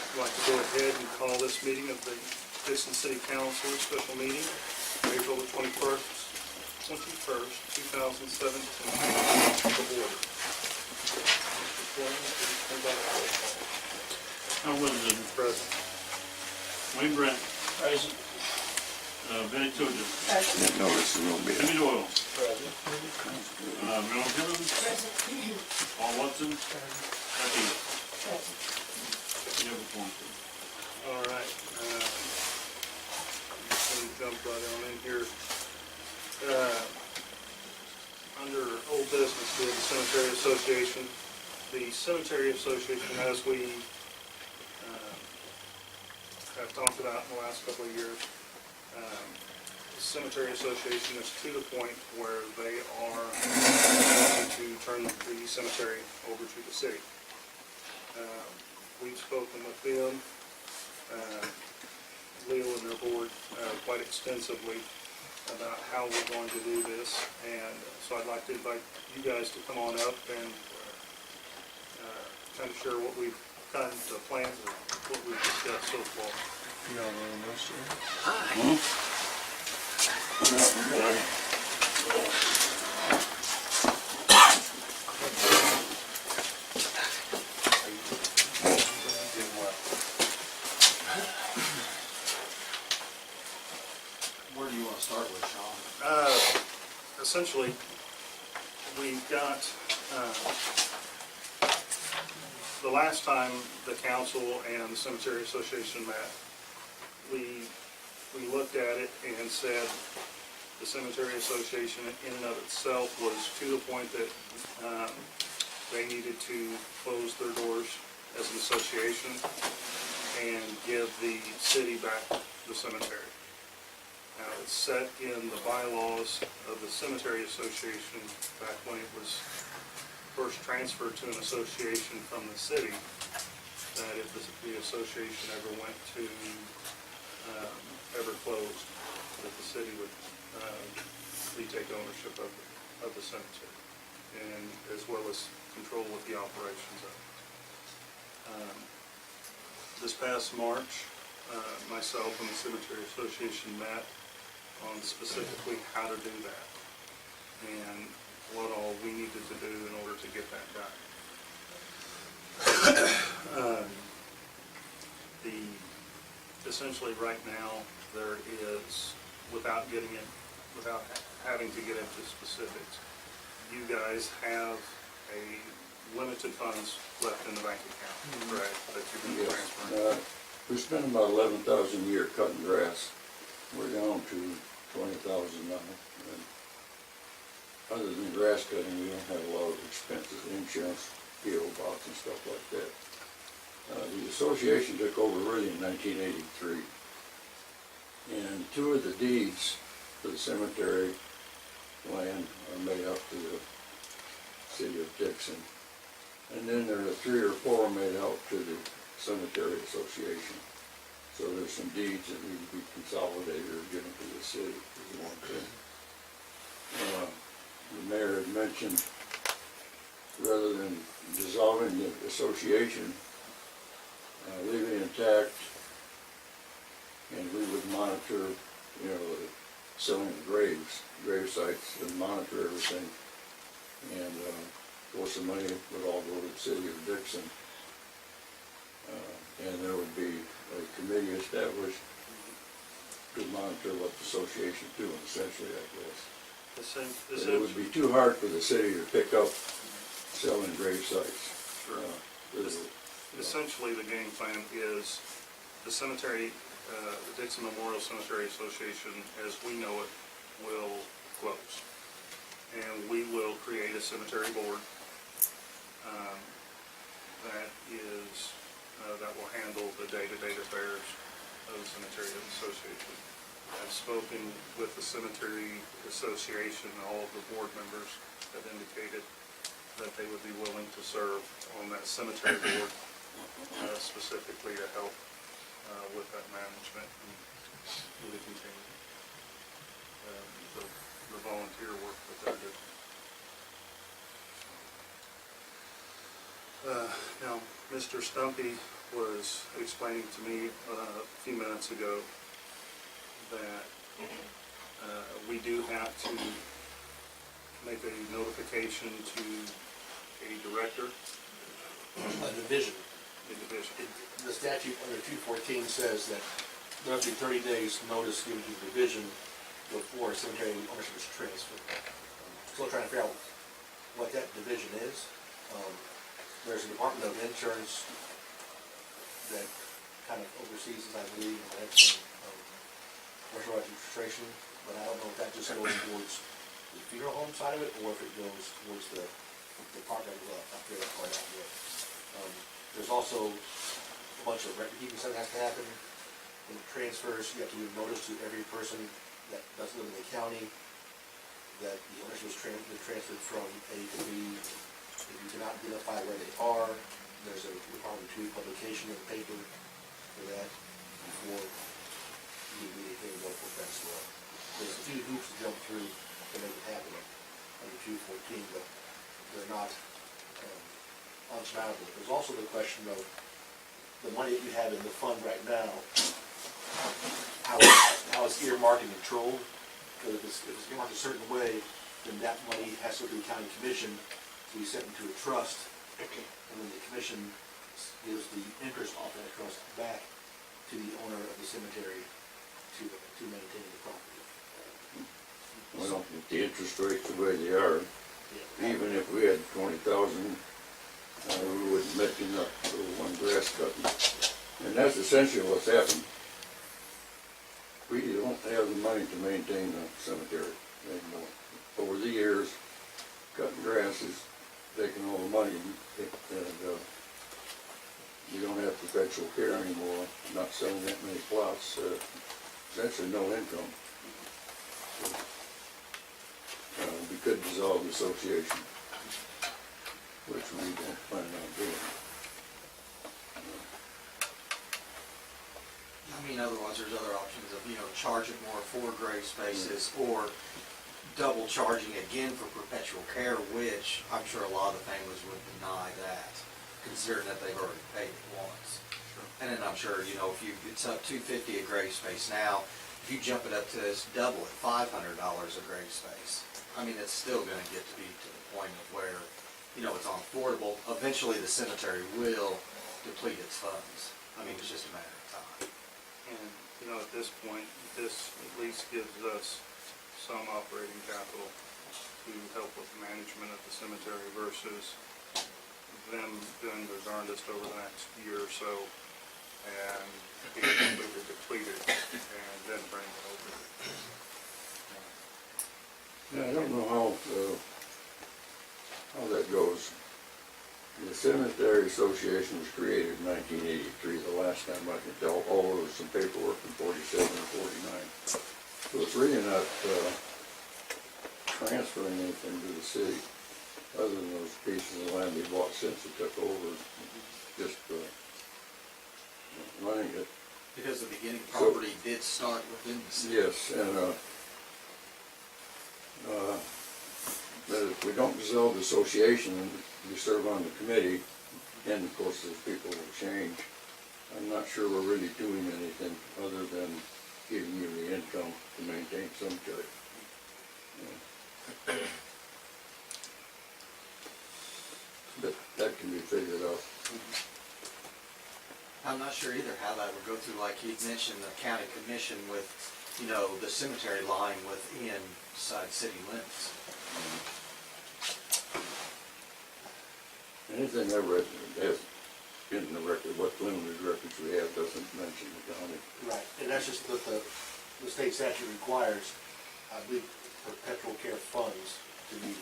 I'd like to go ahead and call this meeting of the Dixon City Council special meeting, April the 21st, 2017, to order. How was it? Present. Wayne Brent. Present. Benny Tudor. Present. No, this is gonna be Jimmy Doyle. Present. Mel Gibbons. Present. Paul Watson. Becky. Present. You have a form, please. All right. Just going to jump right on in here. Under old business, we have the Cemetery Association. The Cemetery Association, as we have talked about in the last couple of years, the Cemetery Association is to the point where they are going to turn the cemetery over to the city. We've spoken with them, Leo and their board, quite extensively about how we're going to do this, and so I'd like to invite you guys to come on up and kind of share what we've kind of planned, what we've discussed so far. You all know this, Where do you want to start with, Sean? Essentially, we've got, the last time the council and the Cemetery Association met, we looked at it and said the Cemetery Association in and of itself was to the point that they needed to close their doors as an association and give the city back the cemetery. Now, it's set in the bylaws of the Cemetery Association back when it was first transferred to an association from the city, that if the association ever went to, ever closed, that the city would retake ownership of the cemetery, and as well as control with the operations of it. This past March, myself and the Cemetery Association met on specifically how to do that and what all we needed to do in order to get that done. Essentially right now, there is, without having to get into specifics, you guys have a limited funds left in the bank account, correct? That you're going to be transferring. we spend about 11,000 a year cutting grass. We're down to 20,000 now. And other than grass cutting, we don't have a lot of expenses, insurance, PO box and stuff like that. The association took over really in 1983. And two of the deeds for the cemetery land are made up to the city of Dixon. And then there are 3 or 4 made out to the Cemetery Association. So there's some deeds that need to be consolidated or given to the city if you want to. The mayor had mentioned, rather than dissolving the association, leaving it intact, and we would monitor, selling the grave sites, and monitor everything. And of course, the money would all go to the city of Dixon. And there would be a committee established to monitor what the association is doing, essentially, I guess. It would be too hard for the city to pick up selling grave sites. Essentially, the game plan is the cemetery, the Dixon Memorial Cemetery Association, as we know it, will close. And we will create a cemetery board that will handle the day-to-day affairs of the Cemetery Association. I've spoken with the Cemetery Association, and all of the board members have indicated that they would be willing to serve on that cemetery board, specifically to help with that management and really continue the volunteer work that they're doing. Now, Mr. Stumpy was explaining to me a few minutes ago that we do have to make a notification to a director, A division. a division. The statute under 214 says that there must be 30 days notice given to the division before cemetery ownership is transferred. Still trying to figure out what that division is. There's a Department of Insurance that kind of oversees this, I believe, and that's commercial registration, but I don't know if that just goes towards the funeral home side of it, or if it goes towards the department up there that part out there. There's also a bunch of record keeping stuff that has to happen. When it transfers, you have to give notice to every person that doesn't live in the county that the ownership was transferred from A to B. If you cannot identify where they are, there's a Department 2 publication in the paper for that before you do anything more for that as well. There's a few hoops to jump through to make it happen under 214, but they're not unsurmountable. There's also the question of the money that you have in the fund right now, how it's earmarked and controlled. Because if it's earmarked a certain way, then that money has to go to the county commission to be sent into a trust, and then the commission gives the interest off that trust back to the owner of the cemetery to maintain the property. Well, if the interest rates the way they are, even if we had 20,000, we wouldn't make enough for one grass cutting. And that's essentially what's happened. We don't have the money to maintain the cemetery anymore. Over the years, cutting grass is taking all the money, and you don't have perpetual care anymore, not selling that many plots, essentially no income. We could dissolve the association, which we don't plan on doing. I mean, otherwise, there's other options of, charging more for grave spaces, or double charging again for perpetual care, which I'm sure a lot of the families would deny that, considering that they've already paid it once. And then I'm sure, it's up $250 a grave space now, if you jump it up to this double at $500 a grave space, I mean, it's still gonna get to be to the point of where, it's unaffordable. Eventually, the cemetery will deplete its funds. I mean, it's just a matter of time. And, at this point, this at least gives us some operating capital to help with the management of the cemetery versus them doing their darndest over the next year or so and being completely depleted and then bringing it over. Yeah, I don't know how that goes. The Cemetery Association was created in 1983, the last time I can tell. There was some paperwork in 47 and 49. So it's really not transferring anything to the city, other than those pieces of land they bought since it took over, just running it. Because the beginning property did start within the city. Yes, and but if we don't dissolve the association, we serve on the committee, and of course those people will change. I'm not sure we're really doing anything other than giving you the income to maintain cemetery. But that can be figured out. I'm not sure either how that would go through, like you mentioned, the county commission with, the cemetery lying within city limits. Anything I read has in the record, what limited records we have doesn't mention the county. Right, and that's just what the state statute requires, I believe, perpetual care funds to be,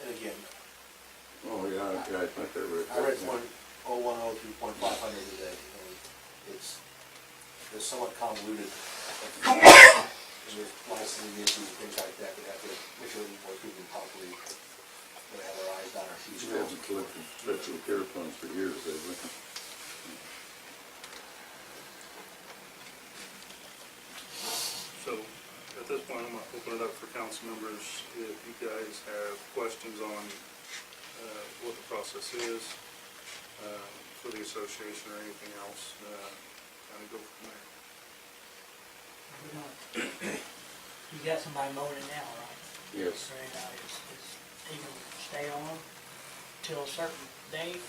and again, Oh, yeah, I think I read that. I read 0102.500 today, and it's somewhat convoluted. And there's licensing issues and things like that have to make sure that more people properly, have our eyes on our T's. We haven't collected perpetual care funds for years, have we? So at this point, I'm going to open it up for council members. If you guys have questions on what the process is, for the association or anything else, kind of go from there. You got somebody mowing it now, right? Yes. So, is he gonna stay on till a certain date,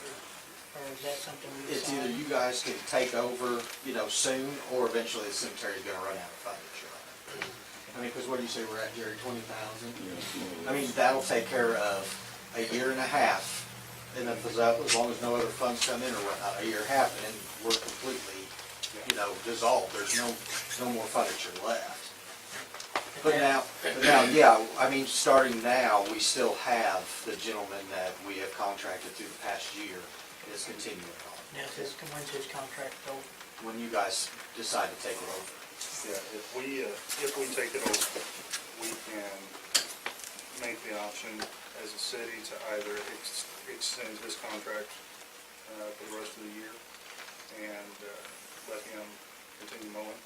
or is that something we It's decide? either you guys can take over, soon, or eventually the cemetery's gonna run out of furniture. I mean, because what do you say we're at, Jerry, 20,000? Yes. I mean, that'll take care of a year and a half, and if it's up, as long as no other funds come in or whatnot, a year and a half, and then we're completely, dissolved. There's no more furniture left. But now, yeah, I mean, starting now, we still have the gentleman that we have contracted through the past year is continuing on. Now, when's his contract over? When you guys decide to take it over. Yeah, if we take it over, we can make the option as a city to either extend his contract for the rest of the year and let him continue mowing,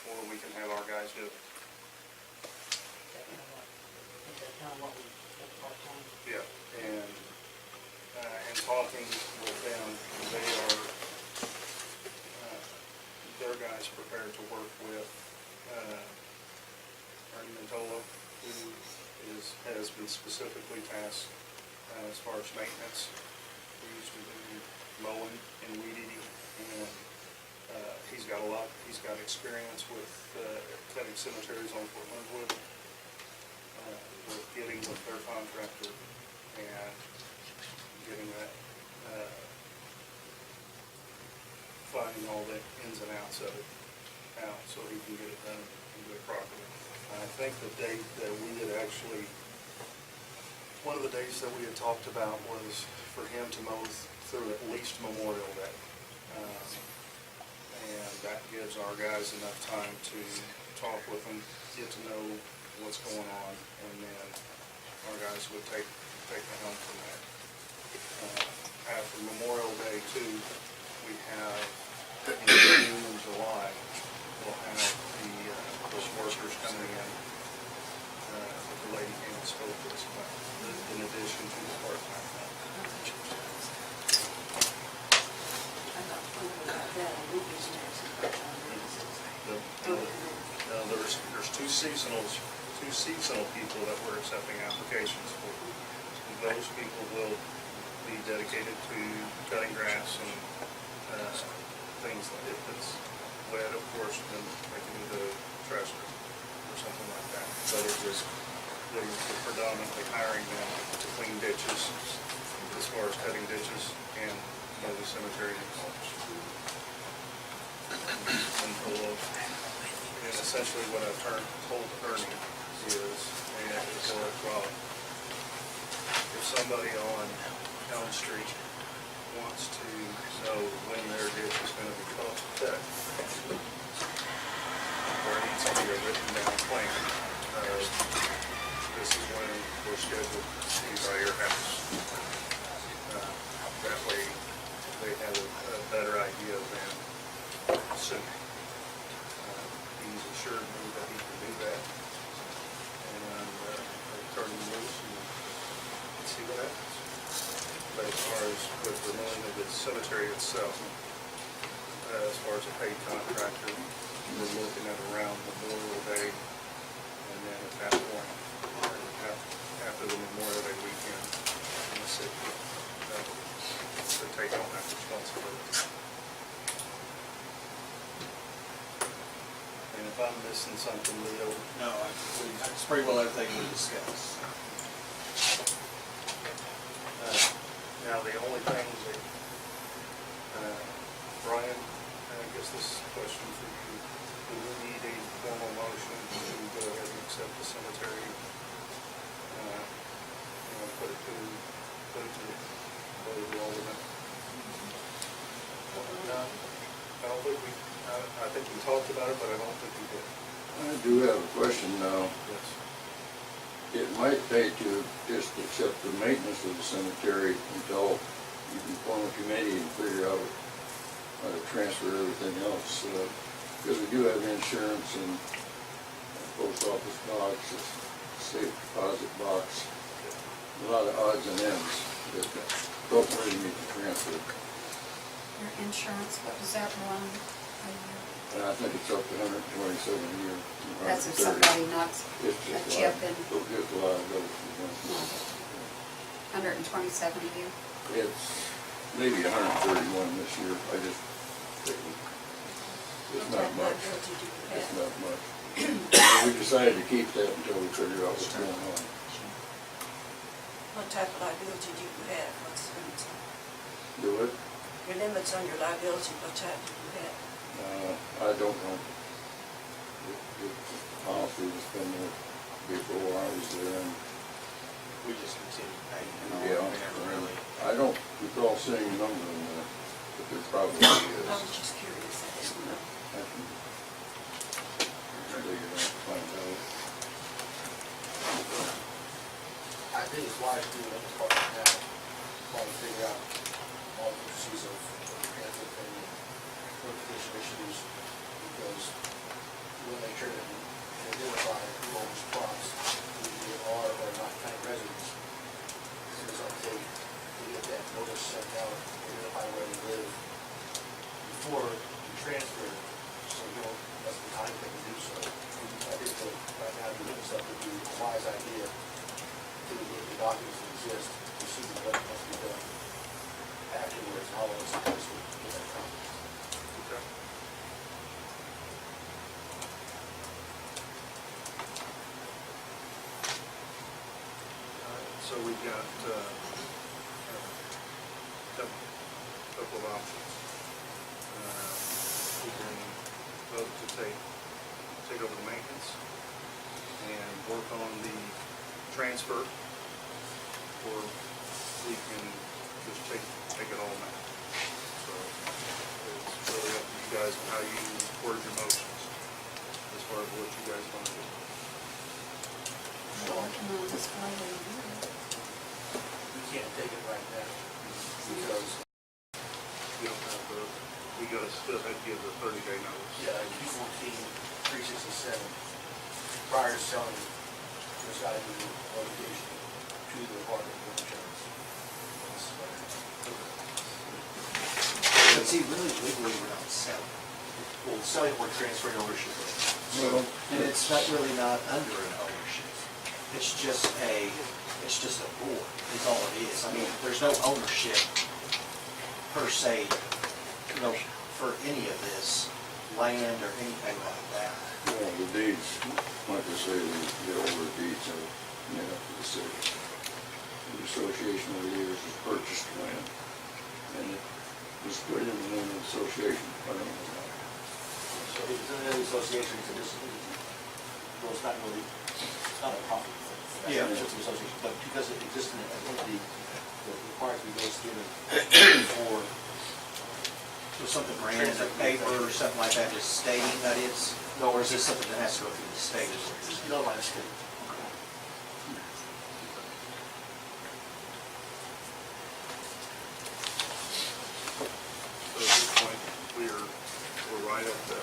or we can have our guys do it. Is that kind of what we, that's part-time? Yeah, and talking with them, they are, their guys prepared to work with, Ernie Mantola, who has been specifically tasked as far as maintenance. We used to do mowing and weed eating, and he's got experience with cutting cemeteries on Fort Leonard Wood, with getting with their contractor and getting that, finding all the ins and outs of it out so he can get it done and do it properly. I think the date that we had actually, one of the dates that we had talked about was for him to mow through at least Memorial Day. And that gives our guys enough time to talk with them, get to know what's going on, and then our guys would take the helm from that. After Memorial Day too, we have in June and July, we'll have those workers coming in that the lady came and spoke to us about, in addition to the part-time help. There's two seasonal people that we're accepting applications for. Those people will be dedicated to cutting grass and things like, if it's wet, of course, then they can do the trash or something like that. But they're predominantly hiring them to clean ditches, as far as cutting ditches and mow the cemetery and mulch. And essentially what I've told Ernie is, if somebody on Elm Street wants to know when their ditch is going to be cut, or needs to be a written down plan, this is when we're scheduled to be by your house. That way they have a better idea than assuming. He's assured me that he can do that, and turn him loose and see what happens. But as far as with the mowing of the cemetery itself, as far as a paid contractor, we're looking at around Memorial Day, and then at that point, after the Memorial Day weekend, in the city, to take on that responsibility. And if I'm missing something, Leo, No, that's pretty well everything we discussed. now the only thing that, Brian, I guess this is a question for you. Do we need a formal motion to go ahead and accept the cemetery? Put it to the alderman? No, I don't think I think we talked about it, but I don't think we did. I do have a question now. Yes. It might pay to just accept the maintenance of the cemetery until you can form a committee and figure out how to transfer everything else. Because we do have insurance and a post office box, a safe deposit box, a lot of odds and ends that don't really need to transfer. Your insurance, what does that run a year? And I think it's up to 127 a year. That's if 130. somebody knocks It's a just chip like, in. just liability. No. 127 a year. It's maybe 131 this year, I just, it's not much, it's not much. We decided to keep that until we figure out what's going on. What type of liability do you have? What's the limits? Do it? Your limits on your liability, what type do you have? I don't know. The policy was been there before I was there, and We just continue paying it on, yeah, we never really. I don't recall seeing a number in there, but there probably I is. was just curious, I didn't know. I can dig it out, find out. I think it's wise to do it part now, while we figure out all the issues of transit and notification issues, because we'll make sure that we can identify who owns plots, who they are or not county residents. So it's gonna take to get that notice sent out, identify where they live before you transfer, so you don't, that's the time they can do so. I think that right now, doing stuff would be a wise idea to get the documents that exist, to see what must be done afterwards, how long it's supposed to get that accomplished. Okay. So we've got, couple of options. We can vote to take over the maintenance and work on the transfer, or we can just take it all now. So it's really up to you guys on how you word your motions as far as what you guys want to do. Working on this Friday. We can't take it right now, because, You don't have the, we gotta still have to give the 30-day notice. Q14, 367, prior to selling, there's gotta be notification to the Department of Insurance. But see, really legally, we're not selling. Well, selling or transferring ownership. Well, And it's not really not under an ownership. It's just a board, is all it is. I mean, there's no ownership per se, you know, for any of this land or anything like that. well, the deeds, like I say, the older deeds are made up to the city. The association over the years has purchased land, and it was put in the name of the association. I don't know why. So if it's in the association, it's a disability. Well, it's not really, it's not a profit. Yeah. It's just an association, but because it exists in an entity that requires to be goes through for. So something ran in the paper or something like that, just stating that it's, or is this something that has to go through the state? No, my mistake. So at this point, we're right at the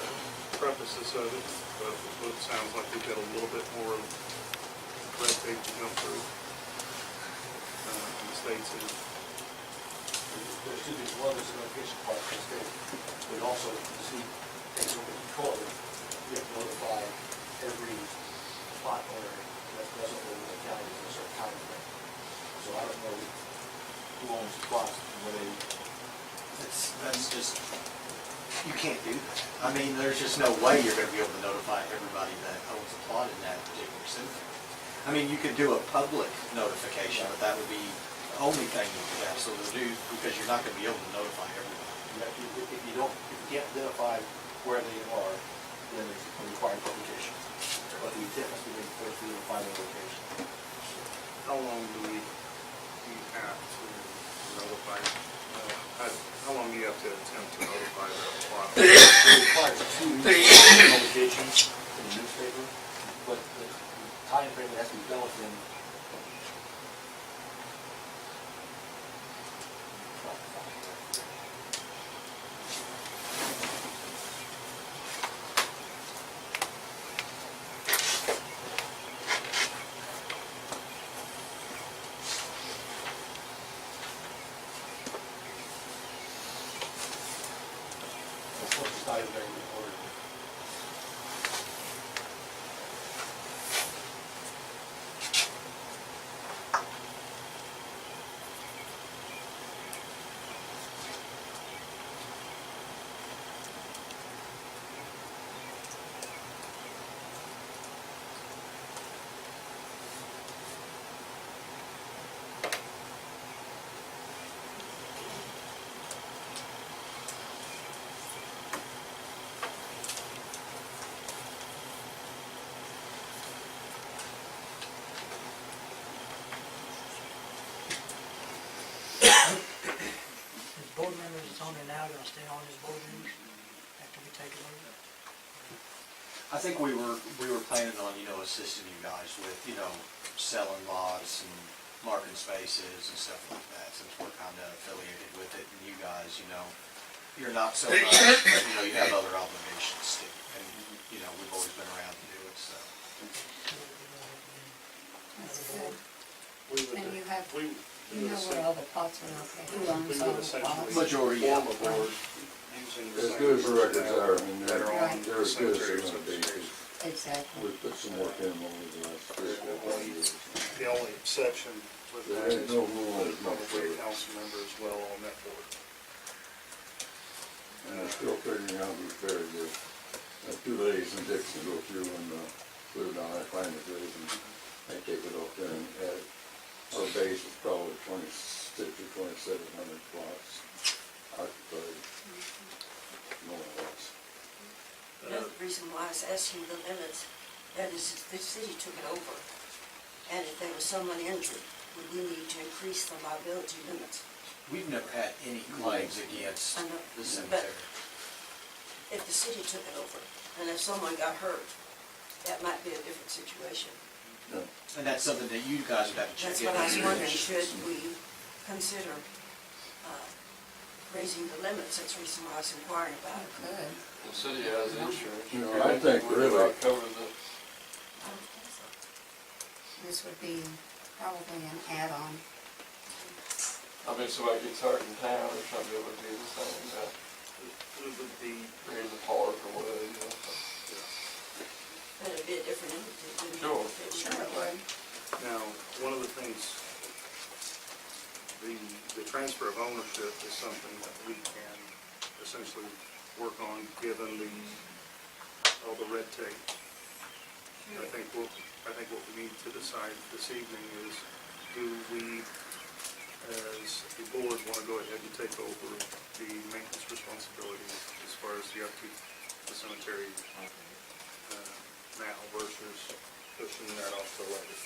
prefaces of it, but it sounds like we've got a little bit more red tape to jump through. And the state's in, There's two things. One is the notification part of the state, but also the city takes over control. We have to notify every plot owner that doesn't live in the county in a certain time frame. So I don't know who owns the plots and where they. That's just, you can't do that. I mean, there's just no way you're gonna be able to notify everybody that owns a plot in that particular cemetery. I mean, you could do a public notification, but that would be the only thing you could absolutely do, because you're not gonna be able to notify everybody. If you don't, if you can't identify where they are, then it's a required publication. But the intent must be made first to identify the location. how long do we have to notify, how long do you have to attempt to notify the plot? It requires 2 weeks publications in the newspaper, but the time frame that has to be done within. signed during the order. Is board members that's on there now gonna stay on as board members after we take it over? I think we were planning on, assisting you guys with, selling lots and marking spaces and stuff like that, since we're kind of affiliated with it, and you guys, you're not so much, but, you have other obligations too, and, we've always been around to do it, so. That's good. We would, And you have, we you know where all the plots are located, who owns all would the essentially plots? Majority, yeah. form a board using the As same good as the records personnel are, I mean, that are on Right. they're as good as cemetery they're gonna be. association. Exactly. We put some work in them over the last 3 or 4 years. The only exception with There that ain't is no rule the that's not military fair. council member as well on that board. And we're still figuring out who's very good. 2 ladies in Dixon go through and put it on our climate grade, and they take it off there and add it. Our base is probably 26 or 2,700 plots. Occupied. No one else. Another reason why I was asking the limits, that is if the city took it over, and if there was someone injured, would we need to increase the liability limits? We've never had any claims against I know, the but cemetery. if the city took it over, and if someone got hurt, that might be a different situation. No. And that's something that you guys would have to check That's in. what I was wondering, should we consider raising the limits? That's the reason why I was inquiring about it. Good. The city has insurance. You know, I think really, Cover the, I don't think so. This would be probably an add-on. I mean, somebody gets hurt in town or something, it would be the same, It would be, in the park or whatever, But it'd be a different entity. wouldn't it? Sure. Sure it would. now, one of the things, the transfer of ownership is something that we can essentially work on, given all the red tape. I think what we need to decide this evening is, do we, as a board, want to go ahead and take over the maintenance responsibility as far as the upkeep of the cemetery now versus pushing that off to later?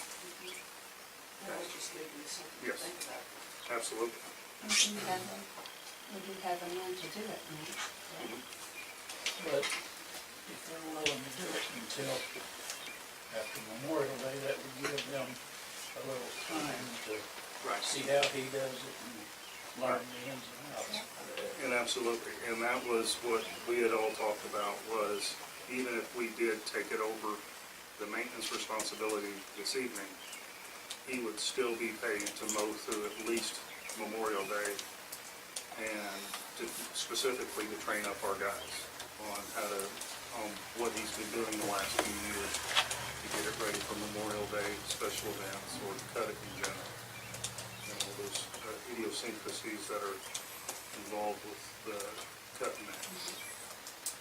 That was just giving me something to Yes. think about. Absolutely. We do have a man to do it now. But if they're willing to do it until after Memorial Day, that would give them a little time to Right. see how he does it and learn the ins and outs. And absolutely, and that was what we had all talked about, was even if we did take it over, the maintenance responsibility this evening, he would still be paid to mow through at least Memorial Day, and specifically to train up our guys on what he's been doing the last few years to get it ready for Memorial Day, special events, or to cut it in general. Those idiosyncrasies that are involved with the cutting that.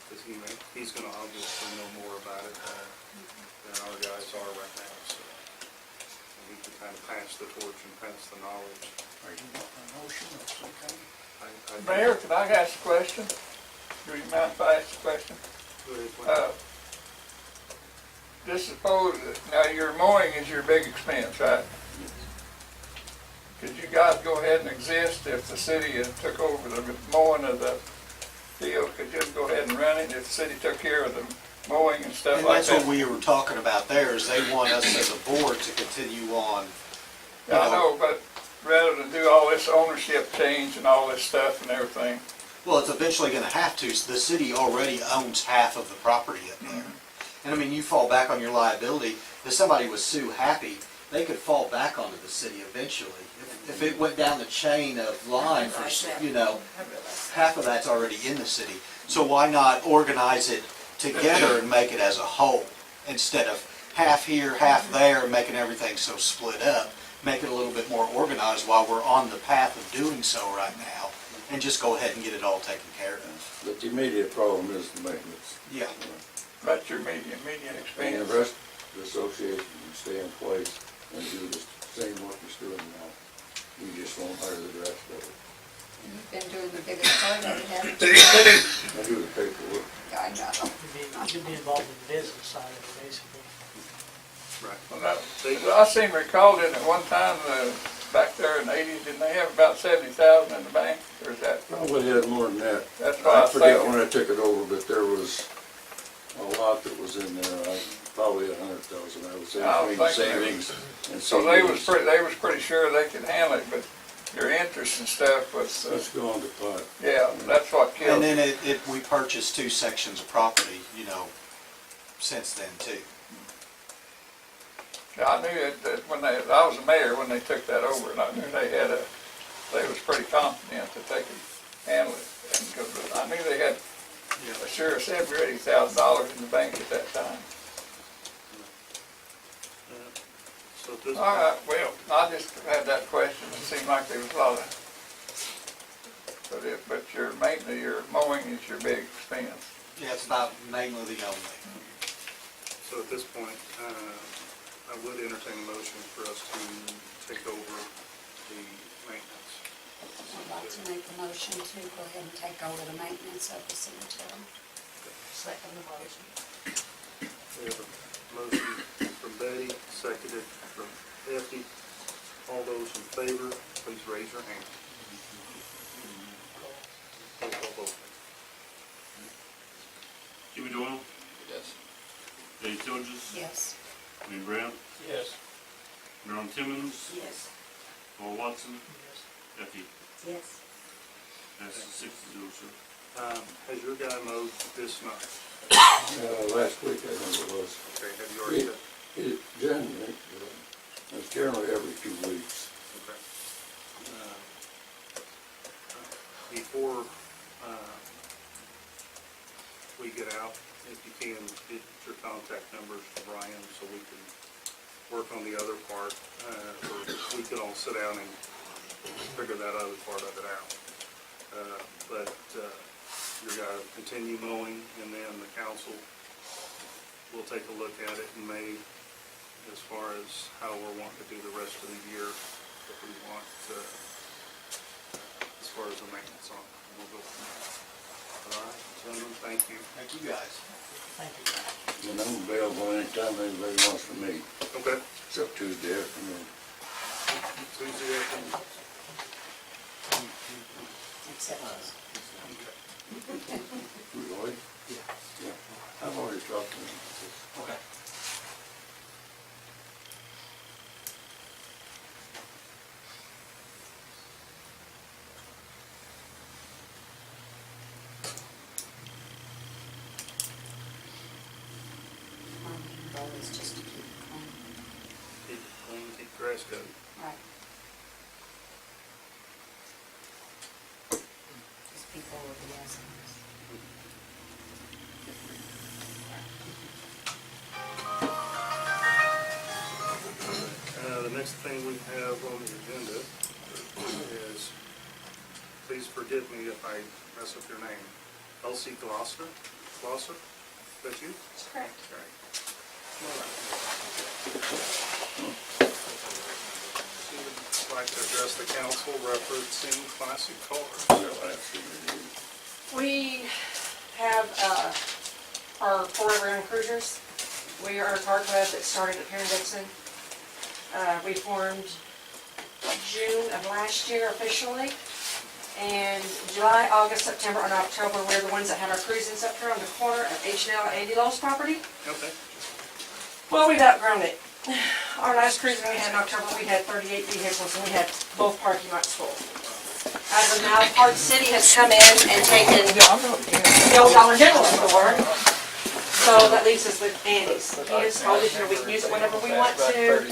Because he's gonna obviously know more about it than our guys are right now, so we can kind of pass the torch and pass the knowledge. Are you wanting a motion of some kind? Mayor, could I ask a question? Do you mind if I ask a question? Go ahead, Clint. Just suppose, now your mowing is your big expense, right? Could you guys go ahead and exist if the city took over the mowing of the field? Could you just go ahead and run it if the city took care of the mowing and stuff And like that's that? what we were talking about there, is they want us as a board to continue on. I know, but rather than do all this ownership change and all this stuff and everything. Well, it's eventually gonna have to. The city already owns half of the property up there. And I mean, you fall back on your liability. If somebody was Sue happy, they could fall back onto the city eventually. If it went down the chain of line for, I realize that. you know, I realize that. half of that's already in the city. So why not organize it together and make it as a whole, instead of half here, half there, and making everything so split up? Make it a little bit more organized while we're on the path of doing so right now, and just go ahead and get it all taken care of. But the immediate problem is the maintenance. Yeah. That's your median And expense. the rest of the association can stay in place and do the same work it's doing now. We just won't hire the rest of it. You've been doing the biggest part of it, haven't you? I do the paperwork. I know. You'd be involved in the business side of it, basically. Right. Well, I seem to recall it at one time, back there in the 80s, didn't they have about 70,000 in the bank? Or is that, Probably had more than that. that's what I forget thought. when I took it over, but there was a lot that was in there, probably 100,000, I would say, I between don't think savings and So they was savings. pretty sure they could handle it, but your interest and stuff was, Let's go on to pot. yeah, that's what And killed then it. we purchased 2 sections of property, since then too. Yeah, I knew that when I was the mayor when they took that over, and I knew they was pretty confident that they could handle it. And 'cause I knew they had a sure $70,000 or $80,000 in the bank at that time. So at this All right, well, I just had that question. It seemed like there was a lot of, but your maintenance, your mowing is your big expense. Yeah, it's about mainly the only. So at this point, I would entertain a motion for us to take over the maintenance. I'd like to make a motion to go ahead and take over the maintenance of the cemetery. Second the motion. We have a motion from Betty, seconded from Effie. All those in favor, please raise your hand. Roll call vote. Jimmy Doyle, Yes. Betty Tilges, Yes. Wayne Brown, Yes. Marilyn Timmons, Yes. Paul Watson, Effie. Yes. That's 6-0, sir. Has your guy mowed this night? Last week, I think it was. Okay, have you already done? Generally, it's generally every 2 weeks. Okay. Before we get out, if you can, get your contact numbers to Brian so we can work on the other part, or we can all sit down and figure that other part of it out. But you're gonna continue mowing, and then the council will take a look at it in May as far as how we're wanting to do the rest of the year, if we want, as far as the maintenance on it. And we'll go from there. All right, gentlemen, thank you. Thank you guys. Thank you. And I'm available anytime anybody wants to meet, Okay. except Tuesday afternoon. Tuesday afternoon. Except us. Really? Yeah. I've already talked to him. Okay. My main goal is just to keep it clean. Keep it clean, keep grass cutting. Right. Because people will be asking us. The next thing we have on the agenda is, please forgive me if I mess up your name, Elsie Glosser? Glosser? Is that you? That's correct. Okay. She would like to address the council referencing classic cars. We have our forever and cruisers. We are a car club that started up here in Dixon. We formed June of last year officially. And July, August, September, and October, we're the ones that have our cruisings up here on the corner of H&L and Andy Lowe's property. Okay. Well, we've outgrown it. Our last cruising we had in October, we had 38 vehicles and we had both parking lots full. As of now, Park City has come in and taken the old Dollar General store. So that leaves us with Andy's. He has told us, we can use it whenever we want to,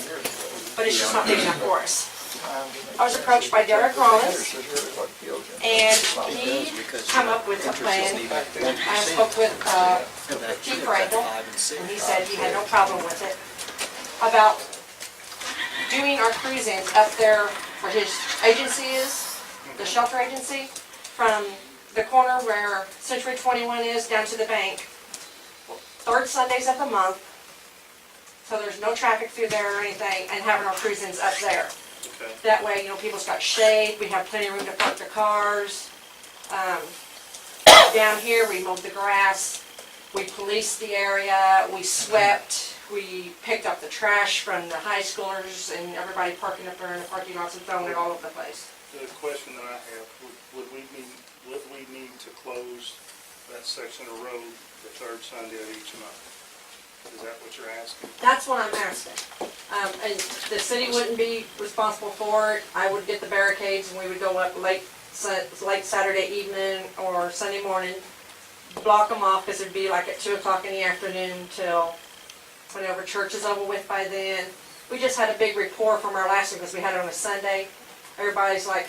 but it's just not big enough for us. I was approached by Derek Rollins, This is really what kills you. and he come up with a plan. I spoke with Chief Frankel, and he said he had no problem with it, about doing our cruise-ins up there where his agency is, the shelter agency, from the corner where Century 21 is down to the bank, third Sundays of the month, so there's no traffic through there or anything, and having our cruise-ins up there. Okay. That way, you know, people's got shade, we have plenty of room to park their cars. Down here, we mowed the grass, we policed the area, we swept, we picked up the trash from the high schoolers and everybody parking up there in the parking lots and throwing it all over the place. The question that I have, would we need to close that section of road the third Sunday of each month? Is that what you're asking? That's what I'm asking. And the city wouldn't be responsible for it. I would get the barricades and we would go up late Saturday evening or Sunday morning, block them off, because it'd be like at 2 o'clock in the afternoon till whenever church is over with by then. We just had a big rapport from our last one because we had it on a Sunday. Everybody's like,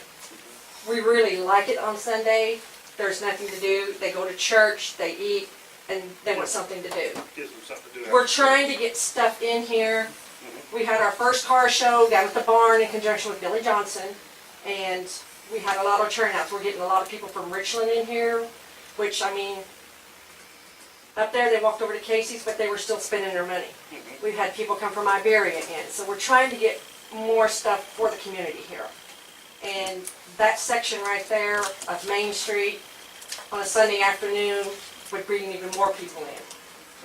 we really like it on Sunday. There's nothing to do. They go to church, they eat, and they want something to do. Gives them something to do. We're trying to get stuff in here. We had our first car show down at the barn in conjunction with Billy Johnson, and we had a lot of turnouts. We're getting a lot of people from Richland in here, which, I mean, up there they walked over to Casey's, but they were still spending their money. We've had people come from Iberia in, so we're trying to get more stuff for the community here. And that section right there of Main Street on a Sunday afternoon would bring even more people in.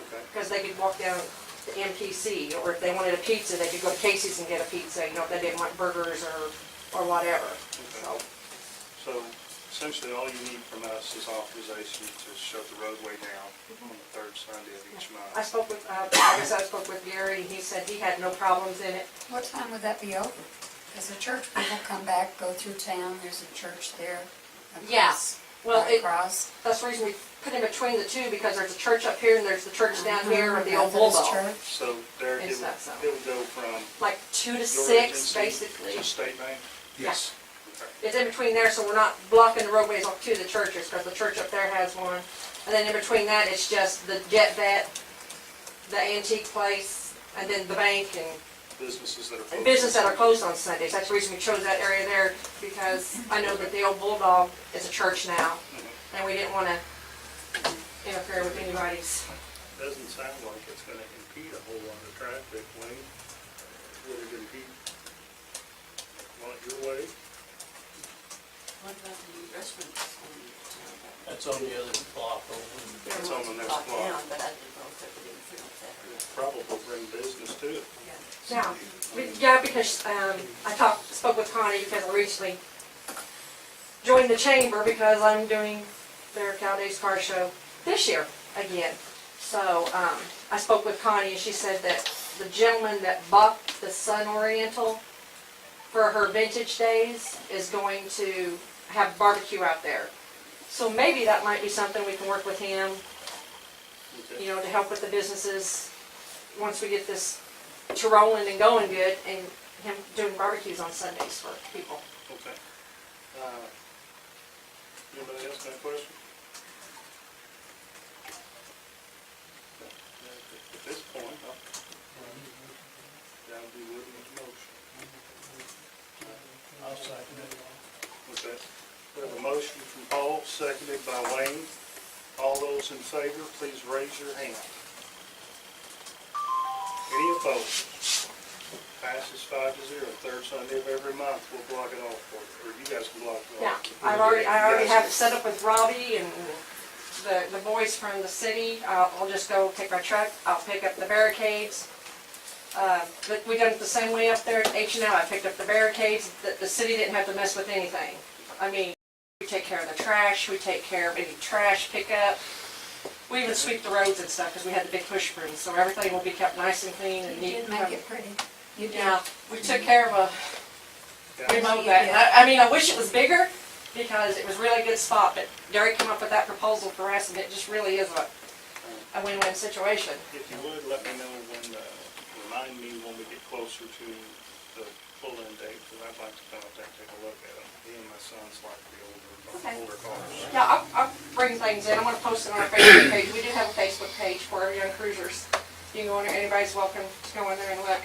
Okay. Because they could walk down to MPC, or if they wanted a pizza, they could go to Casey's and get a pizza, you know, if they didn't want burgers or whatever. So, So essentially, all you need from us is authorization to shut the roadway down on the third Sunday of each month. I spoke with, I spoke with Gary, and he said he had no problems in it. What time would that be over? Because the church people come back, go through town, there's a church there. Yeah. Well, Right it, across. that's the reason we put in between the two, because there's a church up here and there's the church down here with the old Methodist Bulldog. church. So there, it It's not so. would go from Like 2 to your 6, agency basically. to State Bank? Yes. Okay. It's in between there, so we're not blocking the roadways off to the churches, because the church up there has one. And then in between that, it's just the Jet Vet, the antique place, and then the bank and Businesses that are. and business that are closed on Sundays. That's the reason we chose that area there, because I know that the old Bulldog is a church now, and we didn't want to interfere with anybody's. Doesn't sound like it's gonna impede a whole lot of traffic, Wayne. Would it impede? Want it your way? What about the new restaurants on the town? That's on the other block over. It's on the next Block block. down, but I didn't know if that would interfere with that. Probably bring business to it. Yeah, because I spoke with Connie, because I recently joined the chamber because I'm doing their Cow Days car show this year again. So I spoke with Connie, and she said that the gentleman that bought the Sun Oriental for her vintage days is going to have barbecue out there. So maybe that might be something we can work with him, Okay. you know, to help with the businesses once we get this to rolling and going good, and him doing barbecues on Sundays for people. Okay. Anybody else got a question? At this point, that'll be with the motion. I'll second it. Okay. We have a motion from Paul, seconded by Wayne. All those in favor, please raise your hand. Any opposed? Passes 5-0. Third Sunday of every month, we'll block it off for you, or you guys can block it Yeah, off. I already You have guys it set up with Robbie and the boys from the city. I'll just go take my truck, I'll pick up the barricades. But we done it the same way up there at H&L. I picked up the barricades, the city didn't have to mess with anything. I mean, we take care of the trash, we take care of any trash pickup. We even sweep the roads and stuff, because we had the big push brooms, so everything will be kept nice and clean and You neat. did make it pretty. You did. Yeah, we took care of we guys- mowed that. I mean, I wish it was bigger, because it was a really good spot, but Derek came up with that proposal for us, and it just really is a win-win situation. If you would, let me know when, remind me when we get closer to the pull-in date, because I'd like to come up there and take a look at them. Me and my son's like the Okay. older cars. Yeah, I'll bring things in. I'm gonna post it on our Facebook page. We do have a Facebook page for our young cruisers. You can go on there, anybody's welcome to go in there and look.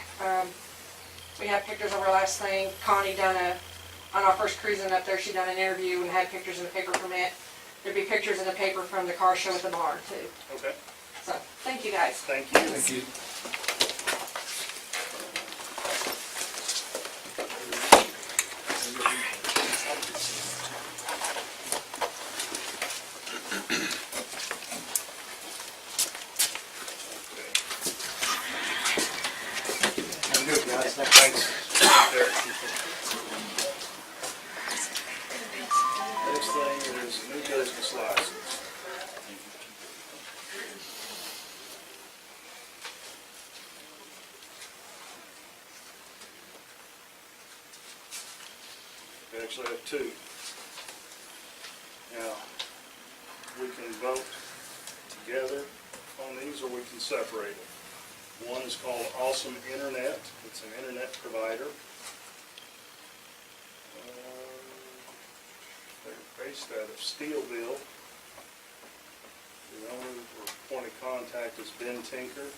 We have pictures of our last thing. Connie on our first cruising up there, she done an interview and had pictures in the paper from it. There'd be pictures in the paper from the car show at the barn too. Okay, So, thank you guys. thank you. Thank you. I'm good, guys. Thanks. Next thing is new business license. We actually have two. Now, we can vote together on these, or we can separate it. One is called Awesome Internet. It's an internet provider. They're based out of Steelville. The owner or point of contact is Ben Tinker.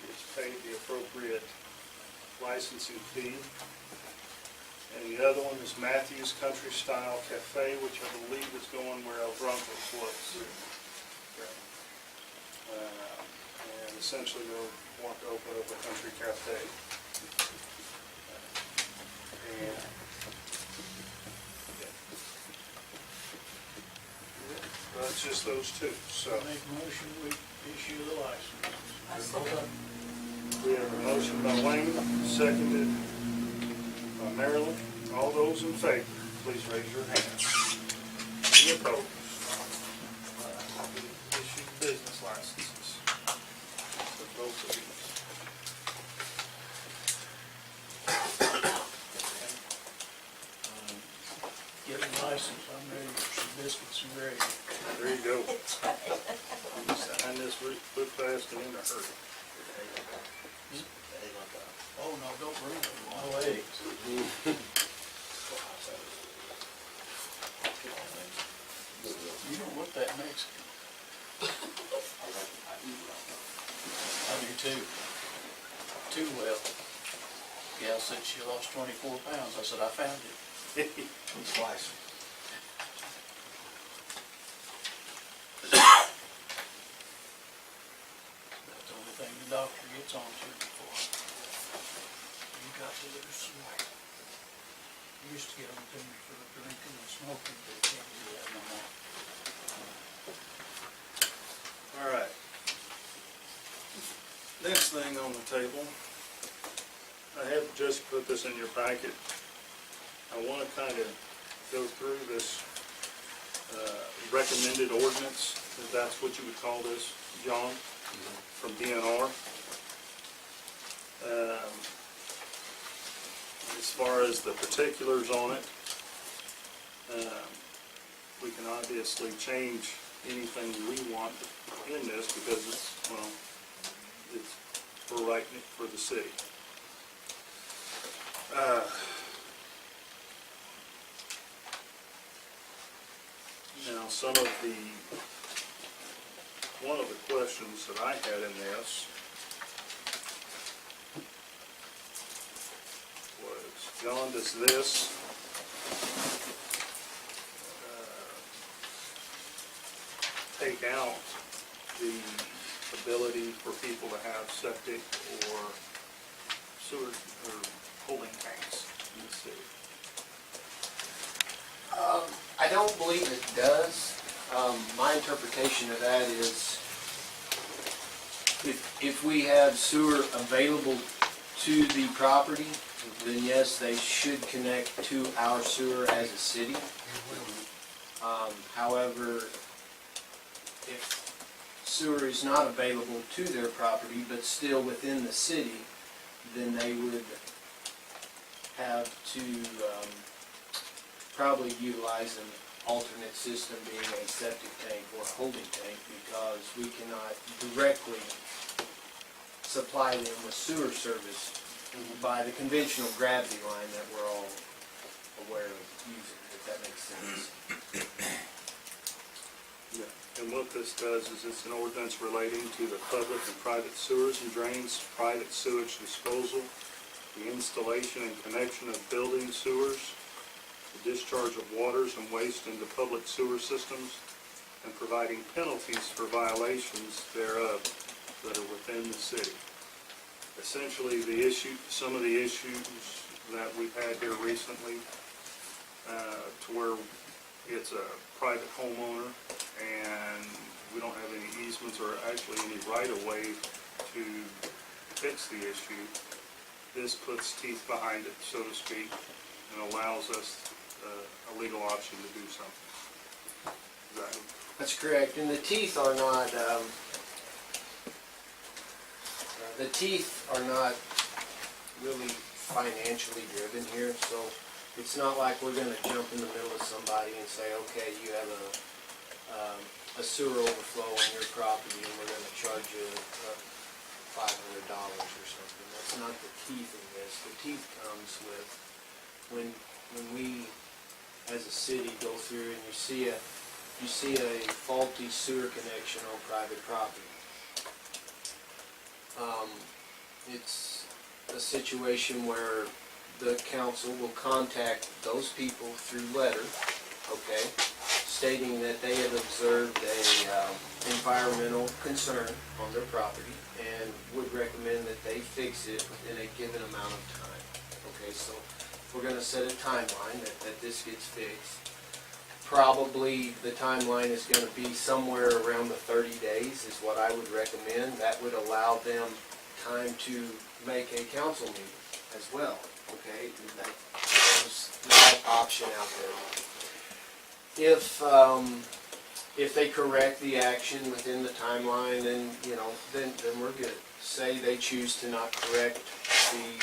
He's paid the appropriate licensing fee. And the other one is Matthew's Country Style Cafe, which I believe is going where El Broncos was. And essentially they'll want to open up a country cafe. And well, it's just those two, so. Make a motion, we issue the license. We have a motion by Wayne, seconded by Marilyn. All those in favor, please raise your hand. Any opposed? Issue business licenses. For both of these. Get a license, I'm ready for some biscuits and gravy. There you go. Sign this real fast and in a hurry. Oh, no, don't bring it, no eggs. You don't look that Mexican. I do too. Too well. Gal said she lost 24 pounds. I said, I found it. Twice. That's the only thing the doctor gets on to before. You got to lose some weight. You used to get on to me for the drinking and smoking, but you can't do that no more. All right. Next thing on the table, I have just put this in your packet. I want to kind of go through this recommended ordinance, if that's what you would call this, John, from DNR. As far as the particulars on it, we can obviously change anything we want in this because it's, well, it's for right for the city. Now, one of the questions that I had in this was, John, does this take out the ability for people to have septic or sewer or holding tanks in the city? I don't believe it does. My interpretation of that is if we have sewer available to the property, then yes, they should connect to our sewer as a city. However, if sewer is not available to their property, but still within the city, then they would have to probably utilize an alternate system being a septic tank or holding tank, because we cannot directly supply them with sewer service by the conventional gravity line that we're all aware of using, if that makes sense. And what this does is it's an ordinance relating to the public and private sewers and drains, private sewage disposal, the installation and connection of building sewers, the discharge of waters and waste into public sewer systems, and providing penalties for violations thereof that are within the city. Essentially, some of the issues that we've had here recently, to where it's a private homeowner and we don't have any easements or actually any right-of-way to fix the issue. This puts teeth behind it, so to speak, and allows us a legal option to do something. That's correct, and the teeth are not, really financially driven here, so it's not like we're gonna jump in the middle of somebody and say, okay, you have a sewer overflow on your property and we're gonna charge you $500 or something. That's not the teeth in this. The teeth comes with when we, as a city, go through and you see a faulty sewer connection on private property. It's a situation where the council will contact those people through letter, okay, stating that they have observed a environmental concern on their property and would recommend that they fix it within a given amount of time. Okay, so we're gonna set a timeline that this gets fixed. Probably the timeline is gonna be somewhere around the 30 days is what I would recommend. That would allow them time to make a council meeting as well, okay? There's that option out there. If they correct the action within the timeline, then, then we're good. Say they choose to not correct the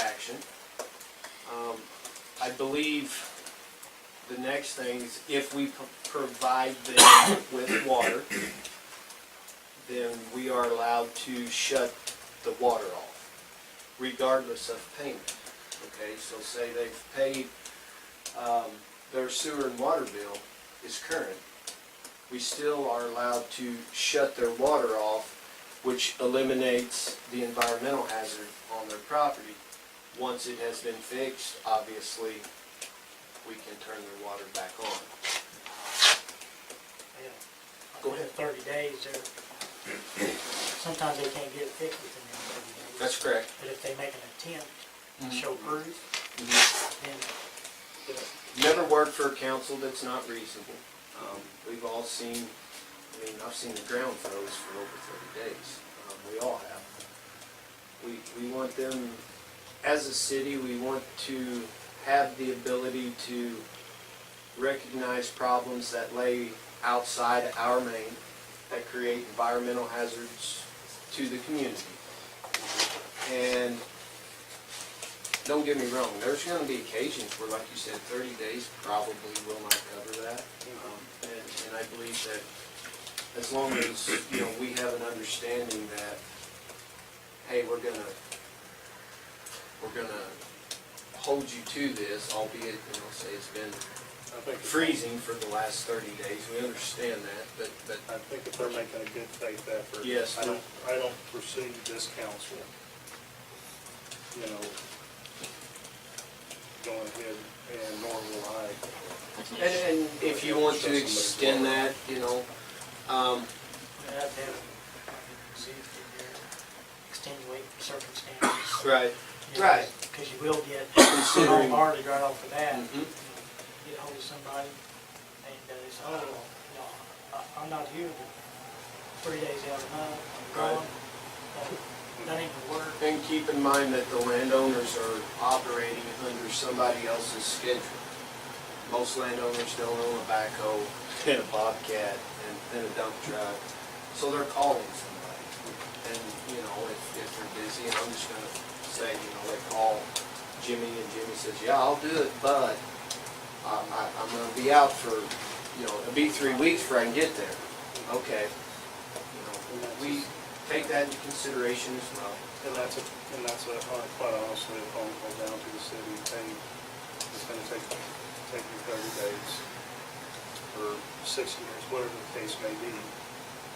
action. I believe the next thing is if we provide them with water, then we are allowed to shut the water off, regardless of payment. Okay, so say they've paid, their sewer and water bill is current. We still are allowed to shut their water off, which eliminates the environmental hazard on their property. Once it has been fixed, obviously, we can turn their water back on. Go ahead. 30 days, sometimes they can't get it fixed within them 30 days. That's correct. But if they make an attempt to show proof, then Never worked for a council that's not reasonable. We've all seen, I've seen the ground froze for over 30 days. We all have. We want them, as a city, we want to have the ability to recognize problems that lay outside our main, that create environmental hazards to the community. And don't get me wrong, there's going to be occasions where, like you said, 30 days probably will not cover that. And I believe that as long as, we have an understanding that, hey, we're gonna hold you to this, albeit, say it's been freezing for the last 30 days. We understand that, but I think if they're making a good faith effort. Yes. I don't foresee this council, going ahead and nor will I. And if you want to extend that, we have to have, see if they're extenuating circumstances. right, right. Because you will get Considering- bombarded right off the bat. Mhm. Get a hold of somebody and they say, I'm not here, but 3 days out of the month, I'm Right. gone. That ain't gonna work. And keep in mind that the landowners are operating under somebody else's schedule. Most landowners don't own a backhoe and a bobcat and a dump truck, so they're calling somebody. And, if they're busy, and I'm just gonna say, they call Jimmy, and Jimmy says, yeah, I'll do it, but I'm gonna be out for, it'll be 3 weeks before I can get there. Okay. take that into consideration as well. And that's quite honestly, a phone call down to the city, hey, it's gonna take you 30 days or 60 days, whatever the case may be.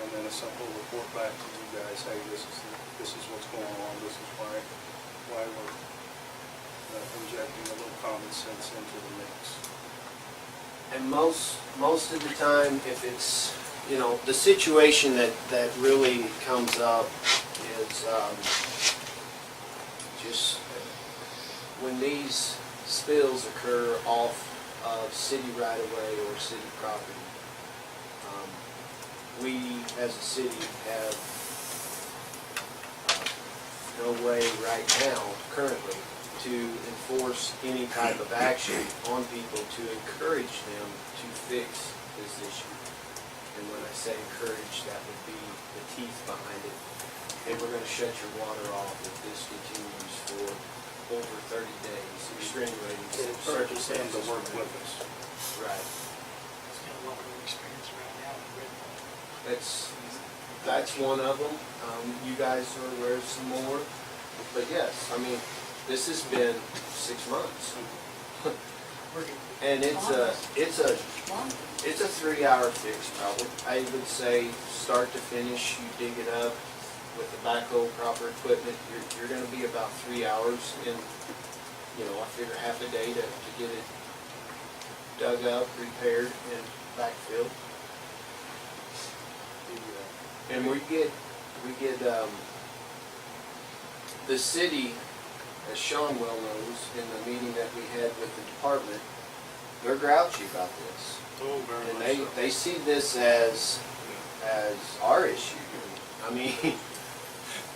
And then a simple report back to you guys, hey, this is what's going on, this is why we're injecting a little common sense into the mix. And most of the time, if it's, you know, the situation that really comes up is, just when these spills occur off of city right-of-way or city property, we as a city have no way right now, currently, to enforce any type of action on people to encourage them to fix this issue. And when I say encourage, that would be the teeth behind it. Hey, we're gonna shut your water off if this continues for over 30 days, extenuating Encourages them to circumstances. work with us. Right. It's got a lot of experience around now in Redmond. That's one of them. You guys are aware of some more. But yes, I mean, this has been 6 months. And it's a Long. 3-hour fix probably. I would say start to finish, you dig it up with the backhoe, proper equipment, you're gonna be about 3 hours in, you know, I figure half a day to get it dug up, repaired, and backfilled. And we get, the city, as Sean well knows, in the meeting that we had with the department, they're grouchy about this. Oh, very And much so. they see this as our issue. I mean,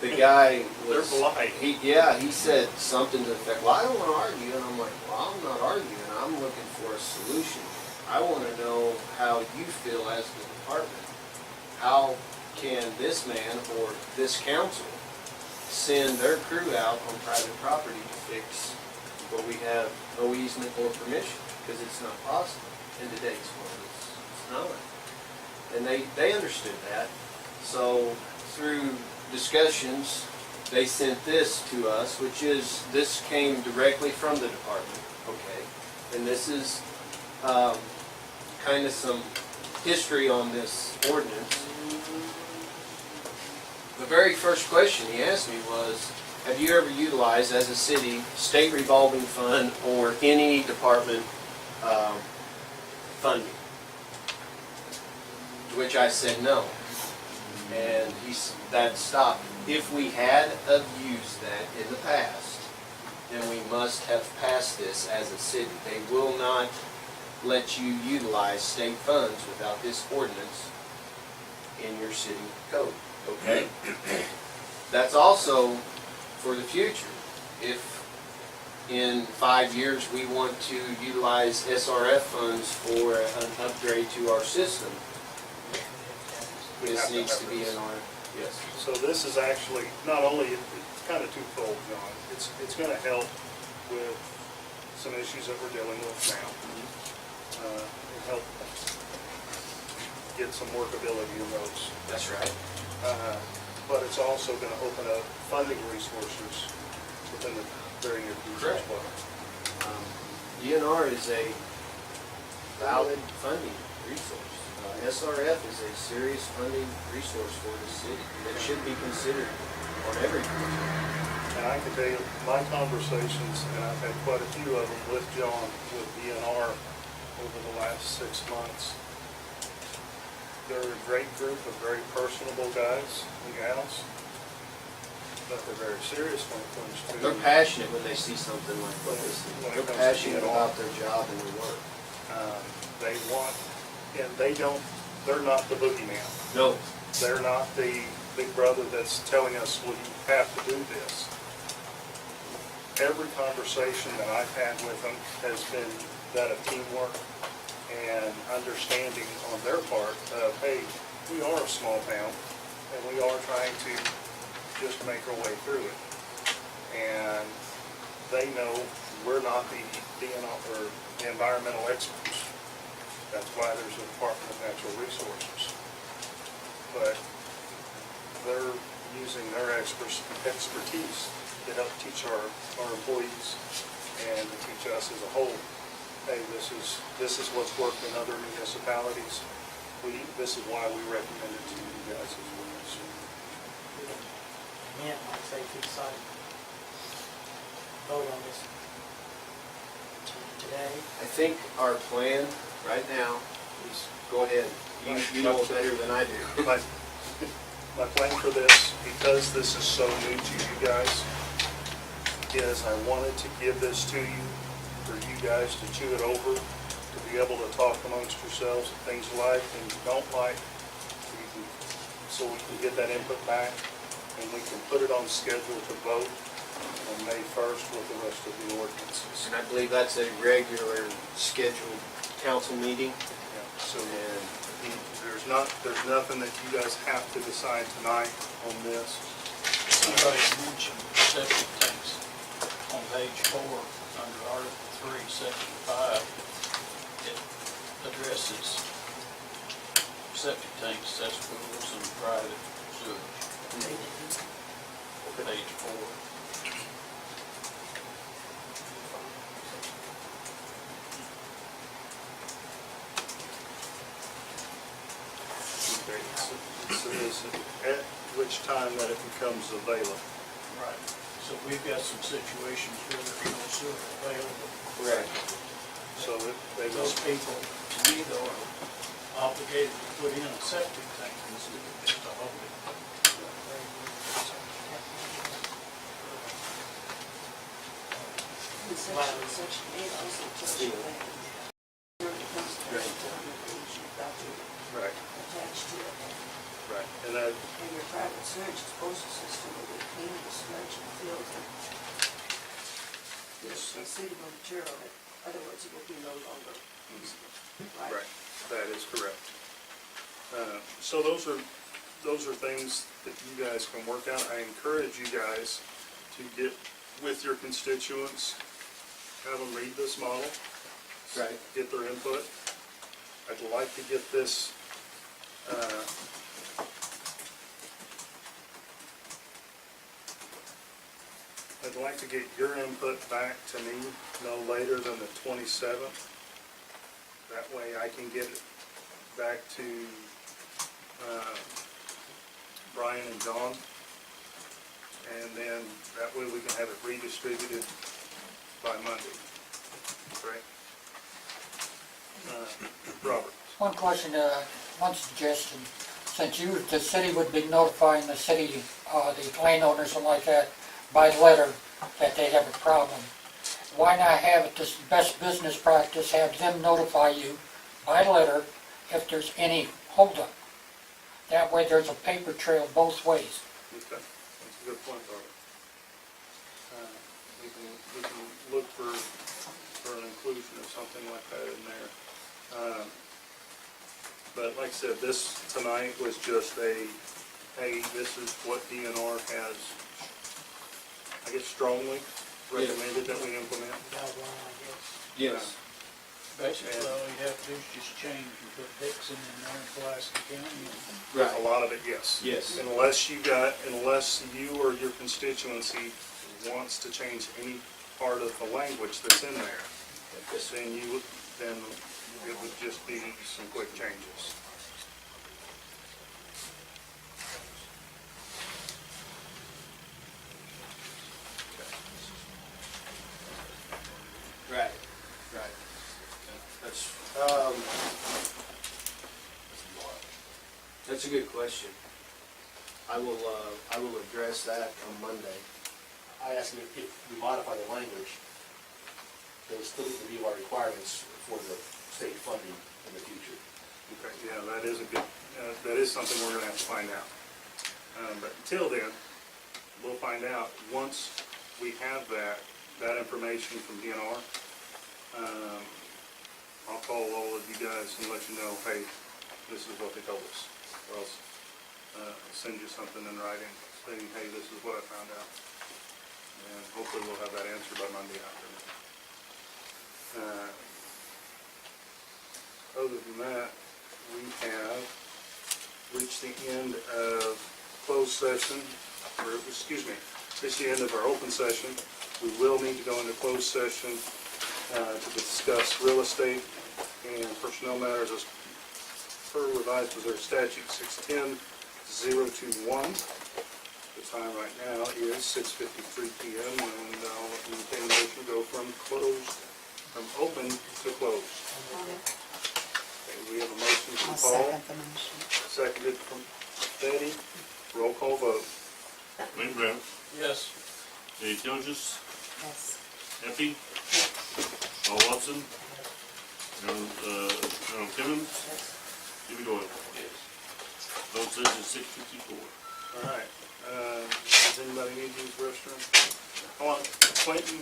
the guy was. They're polite. He said something to the effect, well, I don't wanna argue, and I'm like, well, I'm not arguing, I'm looking for a solution. I wanna know how you feel as the department. How can this man or this council send their crew out on private property to fix what we have no easement or permission, because it's not possible in today's world, it's not. And they understood that, so through discussions, they sent this to us, this came directly from the department, okay? And this is, kind of some history on this ordinance. The very first question he asked me was, have you ever utilized, as a city, state revolving fund or any department funding? To which I said no. And that stopped. If we had used that in the past, then we must have passed this as a city. They will not let you utilize state funds without this ordinance in your city code. Okay? That's also for the future. If in 5 years we want to utilize SRF funds for an upgrade to our system, We have this needs have to be this. in our, yes. So this is actually, not only, it's kind of twofold, John. It's gonna help with some issues that we're dealing with now. And help get some workability in those. That's right. But it's also gonna open up funding resources within the very near future as well. DNR is a valid funding resource. SRF is a serious funding resource for the city that should be considered on every project. And I can tell you, my conversations, and I've had quite a few of them with John, with DNR over the last 6 months. They're a great group of very personable guys and gals, but they're very serious when it comes to. They're passionate when they see something like this. When it They're comes to passionate DNR. about their job and their work. They want, and they're not the boogeyman. No. They're not the big brother that's telling us, well, you have to do this. Every conversation that I've had with them has been that of teamwork and understanding on their part of, hey, we are a small town and we are trying to just make our way through it. And they know we're not the DNR or the environmental experts. That's why there's a Department of Natural Resources. But they're using their expertise to help teach our employees and to teach us as a whole. Hey, this is what's worked in other municipalities. This is why we recommend it to you guys as well. So, Yeah, like I say, if you decide to vote on this today, I think our plan right now is, go ahead, you know it better than I do. My plan for this, because this is so new to you guys, is I wanted to give this to you for you guys to chew it over, to be able to talk amongst yourselves of things you like, things you don't like, so we can get that input back, and we can put it on schedule to vote on May 1st with the rest of the ordinances. And I believe that's a regular scheduled council meeting. Yeah, so And there's nothing that you guys have to decide tonight on this. Somebody mentioned septic tanks on page 4, under Article 3, Section 5. It addresses septic tanks, cesspools, and private sewage. Page 4. Okay, so is at which time that it becomes available? Right. So we've got some situations where there's no sewer available. Correct. So they Those will, people, to me though, are obligated to put in a septic tank instead of just a hole. Section 8 also tells you that when it comes to the page, you've got to right, attach to it. right, and that, And your private sewage disposal system will be clean the sludge and filter. This city will material, in other words, it will be no longer usable, right? right, that is correct. So those are things that you guys can work out. I encourage you guys to get with your constituents, have them read this model. Right. Get their input. I'd like to get this, I'd like to get your input back to me no later than the 27th. That way I can get it back to Brian and John. And then that way we can have it redistributed by Monday. Right? Robert? One question, one suggestion. Since the city would be notifying the city, the landowners and like that, by letter, that they have a problem, why not have it, this best business practice, have them notify you by letter if there's any holdup? That way there's a paper trail both ways. Okay, that's a good point, Robert. We can look for an inclusion of something like that in there. But like I said, this tonight was just a, hey, this is what DNR has, I guess, strongly recommended that we implement. guideline, I guess. Yes. Basically, all you have to do is just change and put Dixon in there in Pulaski County. There's a lot of it, yes. Yes. Unless you or your constituency wants to change any part of the language that's in there, then it would just be some quick changes. Right, right. That's a good question. I will address that on Monday. I asked him if we modify the language, they would still need to meet our requirements for the state funding in the future. Okay, yeah, that is that is something we're gonna have to find out. But until then, we'll find out. Once we have that information from DNR, I'll call all of you guys and let you know, hey, this is what they told us. Or else, send you something in writing saying, hey, this is what I found out. And hopefully we'll have that answer by Monday afternoon. Other than that, we have reached the end of closed session. reach the end of our open session. We will need to go into closed session to discuss real estate and personnel matters as per revised Missouri statute 610-021. The time right now is 6:53 p.m. and I'll entertain a motion to go from open to closed. Okay, we have a motion from I'll Paul, second the motion. seconded from Betty. Roll call vote. Wayne Brown, Yes. Eddie Telges, Yes. Effie, Paul Watson, Harold Timmons, Jimmy Doyle. Vote says it's 6:54. All right. Does anybody need to use the restroom? I want Clayton,